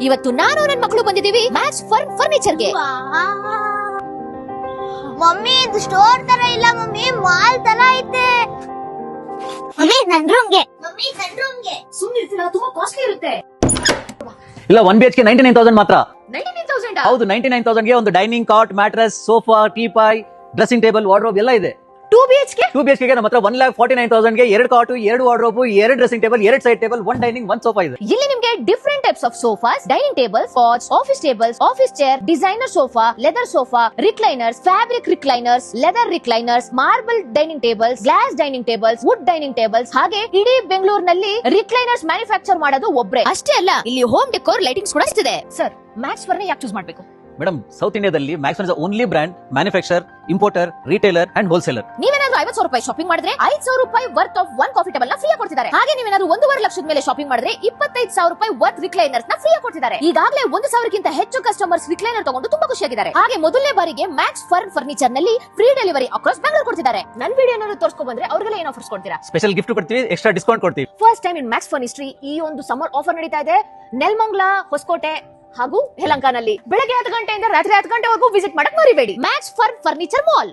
ಇವತ್ತು ನಾನು ನನ್ನ ಮಕ್ಕಳು ಬಂದಿದ್ದೀವಿ ಮ್ಯಾಕ್ಸ್ ಫರ್ನಿಚರ್ಗೆ. ಮಮ್ಮಿ ಇದು ಸ್ಟೋರ್ ತರ ಇಲ್ಲ ಮಮ್ಮಿ, ಮಾಲ್ ತರ ಐತೆ. ಮಮ್ಮಿ ನನ್ ರೂಮ್ಗೆ. ಮಮ್ಮಿ ನನ್ ರೂಮ್ಗೆ. ಸುಮ್ಮನಿರ್ತೀರಾ, ತುಂಬಾ ಕಾಸ್ಟ್ಲಿ ಇರುತ್ತೆ. ಇಲ್ಲ 1 BHK 99,000 ಮಾತ್ರ. 99,000 ಹೌದು 99,000 ಗೆ ಒಂದು dining cot, mattress, sofa, teapoy, dressing table, wardrobe ಎಲ್ಲ ಇದೆ. 2 BHK 2 BHK ಗೆ ನಮ್ಮ ಹತ್ರ 1,49,000 ಗೆ 2 cot, 2 wardrobe, 2 dressing table, 2 side table, 1 dining, 1 sofa ಇದೆ. ಇಲ್ಲಿ ನಿಮ್ಗೆ different types of sofas, dining tables, cots, office tables, office chair, designer sofa, leather sofa, recliners, fabric recliners, leather recliners, marble dining tables, glass dining tables, wood dining tables, ಹಾಗೆ ಇಡೀ ಬೆಂಗಳೂರಿನಲ್ಲಿ ರಿಕ್ಲೈನರ್ಸ್ manufacture ಮಾಡೋದು ಒಬ್ರೆ. ಅಷ್ಟೇ ಅಲ್ಲ, ಇಲ್ಲಿ ಹೋಮ್ ಡೆಕೋರ್ ಲೈಟಿಂಗ್ಸ್ ಕೂಡ ಇದೆ. Sir, Max ಫರ್ನ ಯಾಕೆ ಚೂಸ್ ಮಾಡಬೇಕು? ಮೇಡಮ್, ಸೌತ್ ಇಂಡಿಯಾದಲ್ಲಿ Max furniture only brand, manufacture, importer, retailer and wholesaler. ನೀವೇನಾದ್ರೂ 50,000 ರೂಪಾಯಿ ಶಾಪಿಂಗ್ ಮಾಡಿದ್ರೆ 5,000 ರೂಪಾಯಿ ವರ್ತ್ ಆಫ್ 1 ಕಾಫಿ ಟೇಬಲ್ ನ ಫ್ರೀ ಕೊಡ್ತಿದ್ದಾರೆ. ಹಾಗೆ ನೀವೇನಾದ್ರೂ 1.5 ಲಕ್ಷದ ಮೇಲೆ ಶಾಪಿಂಗ್ ಮಾಡಿದ್ರೆ 25,000 ರೂಪಾಯಿ ವರ್ತ್ ರಿಕ್ಲೈನರ್ಸ್ ನ ಫ್ರೀ ಕೊಡ್ತಿದ್ದಾರೆ. ಈಗಾಗಲೇ 1,000ಕ್ಕಿಂತ ಹೆಚ್ಚು ಕಸ್ಟಮರ್ಸ್ ರಿಕ್ಲೈನರ್ ತಗೊಂಡು ತುಂಬಾ ಖುಷಿಯಾಗಿದ್ದಾರೆ. ಹಾಗೆ ಮೊದಲನೇ ಬಾರಿಗೆ ಮ್ಯಾಕ್ಸ್ ಫರ್ನಿಚರ್ ನಲ್ಲಿ ಫ್ರೀ ಡೆಲಿವರಿ ಅಕ್ರಾಸ್ ಬೆಂಗಳೂರು ಕೊಡ್ತಿದ್ದಾರೆ. ನನ್ನ ವಿಡಿಯೋ ಏನಾದ್ರು ತೋರಿಸ್ಕೊ ಬಂದ್ರೆ ಅವ್ರಿಗೆಲ್ಲ ಏನು ಆಫರ್ಸ್ ಕೊಡ್ತೀರಾ? ಸ್ಪೆಷಲ್ ಗಿಫ್ಟ್ ಕೊಡ್ತೀವಿ, ಎಕ್ಸ್ಟ್ರಾ ಡಿಸ್ಕೌಂಟ್ ಕೊಡ್ತೀವಿ. ಫಸ್ಟ್ ಟೈಮ್ ಇನ್ ಮ್ಯಾಕ್ಸ್ ಫರ್ನಿಸ್ಟ್ರಿ ಈ ಒಂದು ಸಮ್ಮರ್ ಆಫರ್ ನಡೀತಾ ಇದೆ. ನೆಲಮಂಗಲ, ಹೊಸಕೋಟೆ ಹಾಗೂ ಯಲಹಂಕನಲ್ಲಿ ಬೆಳಗ್ಗೆ 10 ಗಂಟೆಯಿಂದ ರಾತ್ರಿ 10 ಗಂಟೆವರೆಗೂ ವಿಸಿಟ್ ಮಾಡಕ್ ಮರಿಬೇಡಿ. Max furniture mall.